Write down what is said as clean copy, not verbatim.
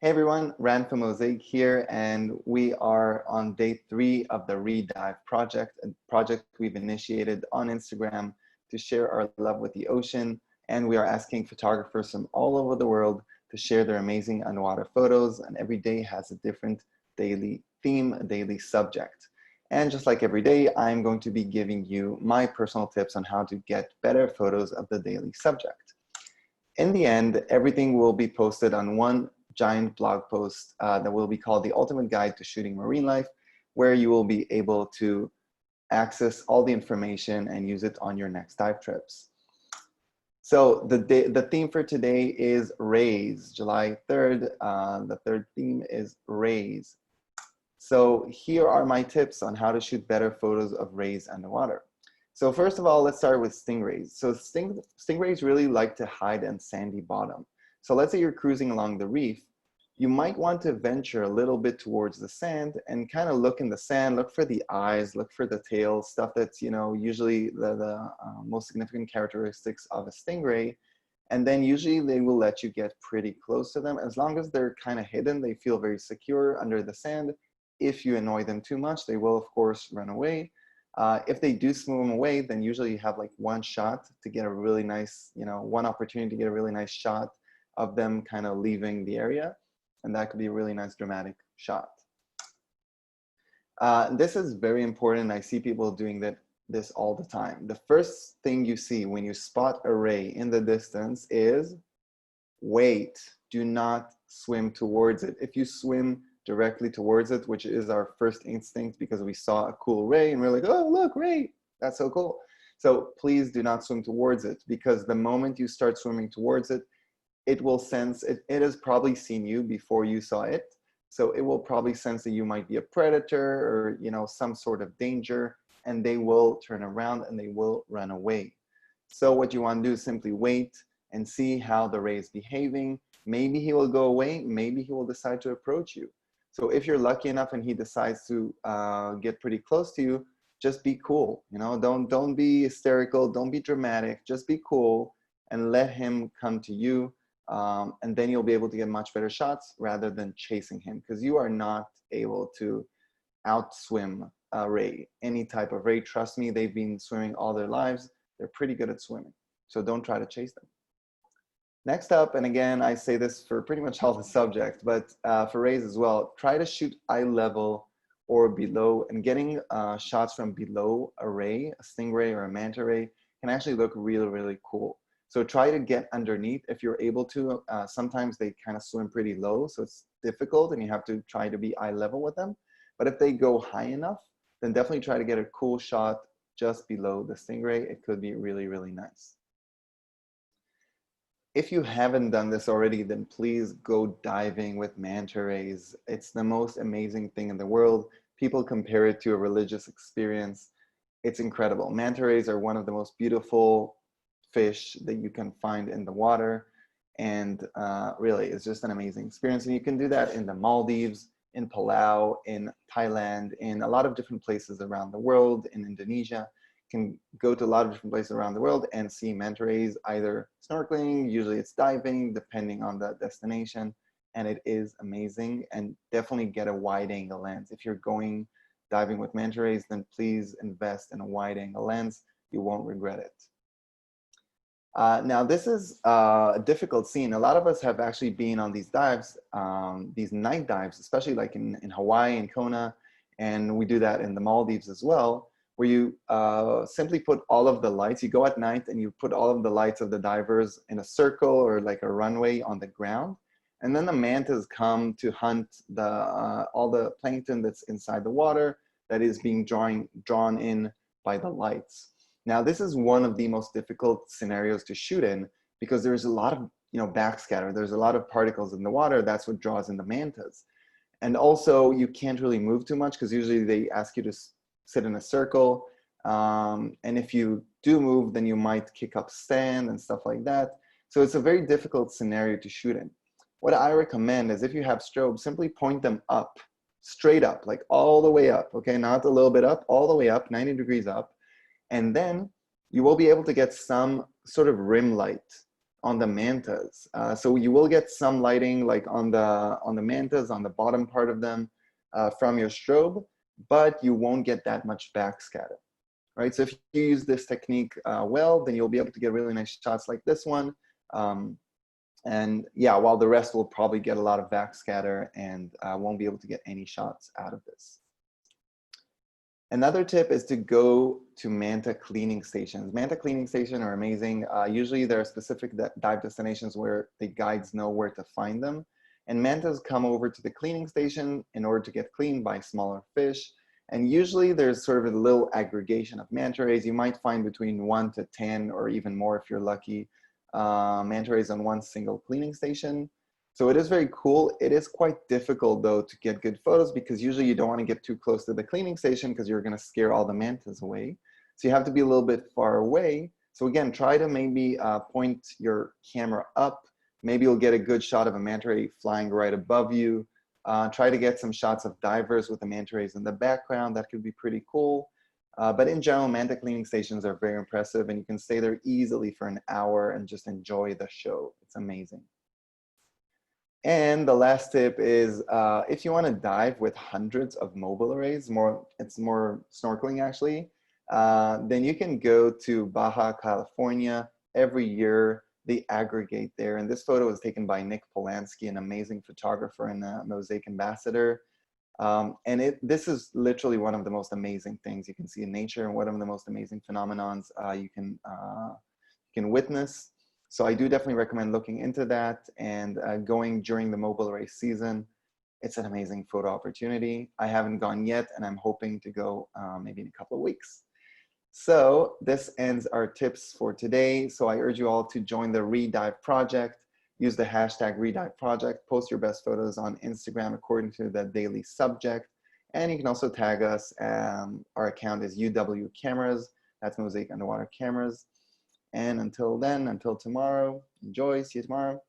Hey everyone, Ran from Mozaik here, and we are on day 3 of the Redive project, a project we've initiated on Instagram to share our love with the ocean. And we are asking photographers from all over the world to share their amazing underwater photos, and every day has a different daily theme, a daily subject. And just like every day, I'm going to be giving you my personal tips on how to get better photos of the daily subject. In the end, everything will be posted on one giant blog post that will be called The Ultimate Guide to Shooting Marine Life, where you will be able to access all the information and use it on your next dive trips. So the theme for today is rays, July 3rd. The third theme is rays. So here are my tips on how to shoot better photos of rays underwater. So first of all, let's start with stingrays. So stingrays really like to hide in sandy bottom. So let's say you're cruising along the reef, you might want to venture a little bit towards the sand and kind of look in the sand, look for the eyes, look for the tail, stuff that's, usually the most significant characteristics of a stingray. And then usually they will let you get pretty close to them. As long as they're kind of hidden, they feel very secure under the sand. If you annoy them too much, they will of course run away. If they do swim away, then usually you have like one shot to get a really nice, one opportunity to get a really nice shot of them kind of leaving the area. And that could be a really nice dramatic shot. This is very important. I see people doing this all the time. The first thing you see when you spot a ray in the distance is wait. Do not swim towards it. If you swim directly towards it, which is our first instinct because we saw a cool ray and we're like, oh, look, ray, that's so cool. So please do not swim towards it, because the moment you start swimming towards it, it will sense, it has probably seen you before you saw it. So it will probably sense that you might be a predator or some sort of danger, and they will turn around and they will run away. So what you want to do is simply wait and see how the ray is behaving. Maybe he will go away, maybe he will decide to approach you. So if you're lucky enough and he decides to get pretty close to you, just be cool. Don't be hysterical, don't be dramatic, just be cool and let him come to you. And then you'll be able to get much better shots rather than chasing him, because you are not able to outswim a ray, any type of ray. Trust me, they've been swimming all their lives. They're pretty good at swimming. So don't try to chase them. Next up, and again, I say this for pretty much all the subjects, but for rays as well, try to shoot eye level or below, and getting shots from below a ray, a stingray or a manta ray, can actually look really, really cool. So try to get underneath if you're able to. Sometimes they kind of swim pretty low, so it's difficult and you have to try to be eye level with them. But if they go high enough, then definitely try to get a cool shot just below the stingray. It could be really, really nice. If you haven't done this already, then please go diving with manta rays. It's the most amazing thing in the world. People compare it to a religious experience. It's incredible. Manta rays are one of the most beautiful fish that you can find in the water. And really, it's just an amazing experience. And you can do that in the Maldives, in Palau, in Thailand, in a lot of different places around the world, in Indonesia. Can go to a lot of different places around the world and see manta rays, either snorkeling, usually it's diving, depending on the destination, and it is amazing. And definitely get a wide angle lens. If you're going diving with manta rays, then please invest in a wide angle lens. You won't regret it. Now this is a difficult scene. A lot of us have actually been on these dives, these night dives, especially like in Hawaii and Kona, and we do that in the Maldives as well, where you simply put all of the lights, you go at night and you put all of the lights of the divers in a circle or like a runway on the ground. And then the mantas come to hunt all the plankton that's inside the water that is being drawn in by the lights. Now, this is one of the most difficult scenarios to shoot in, because there's a lot of backscatter. There's a lot of particles in the water. That's what draws in the mantas. And also, you can't really move too much, because usually they ask you to sit in a circle. And if you do move, then you might kick up sand and stuff like that. So it's a very difficult scenario to shoot in. What I recommend is, if you have strobes, simply point them up, straight up, like all the way up, okay? Not a little bit up, all the way up, 90 degrees up. And then you will be able to get some sort of rim light on the mantas. So you will get some lighting like on the mantas, on the bottom part of them from your strobe, but you won't get that much backscatter, right? So if you use this technique well, then you'll be able to get really nice shots like this one. And yeah, while the rest will probably get a lot of backscatter and won't be able to get any shots out of this. Another tip is to go to MANTA cleaning stations. MANTA cleaning stations are amazing. Usually there are specific dive destinations where the guides know where to find them. And mantas come over to the cleaning station in order to get cleaned by smaller fish. And usually there's sort of a little aggregation of manta rays. You might find between 1 to 10 or even more if you're lucky, manta rays on one single cleaning station. So it is very cool. It is quite difficult though to get good photos because usually you don't want to get too close to the cleaning station because you're going to scare all the mantas away. So you have to be a little bit far away. So again, try to maybe point your camera up. Maybe you'll get a good shot of a manta ray flying right above you. Try to get some shots of divers with the manta rays in the background. That could be pretty cool. But in general, manta cleaning stations are very impressive and you can stay there easily for an hour and just enjoy the show. It's amazing. And the last tip is if you want to dive with hundreds of MOBULA rays, it's more snorkeling actually, then you can go to Baja California. Every year they aggregate there. And this photo was taken by Nick Polanski, an amazing photographer and a Mozaik ambassador. And this is literally one of the most amazing things you can see in nature and one of the most amazing phenomenons you can witness. So I do definitely recommend looking into that and going during the MOBULA race season. It's an amazing photo opportunity. I haven't gone yet and I'm hoping to go maybe in a couple of weeks. So this ends our tips for today. So I urge you all to join the Redive project. Use the hashtag Redive project. Post your best photos on Instagram according to the daily subject. And you can also tag us. Our account is UW Cameras. That's Mozaik Underwater Cameras. And until then, until tomorrow, enjoy. See you tomorrow.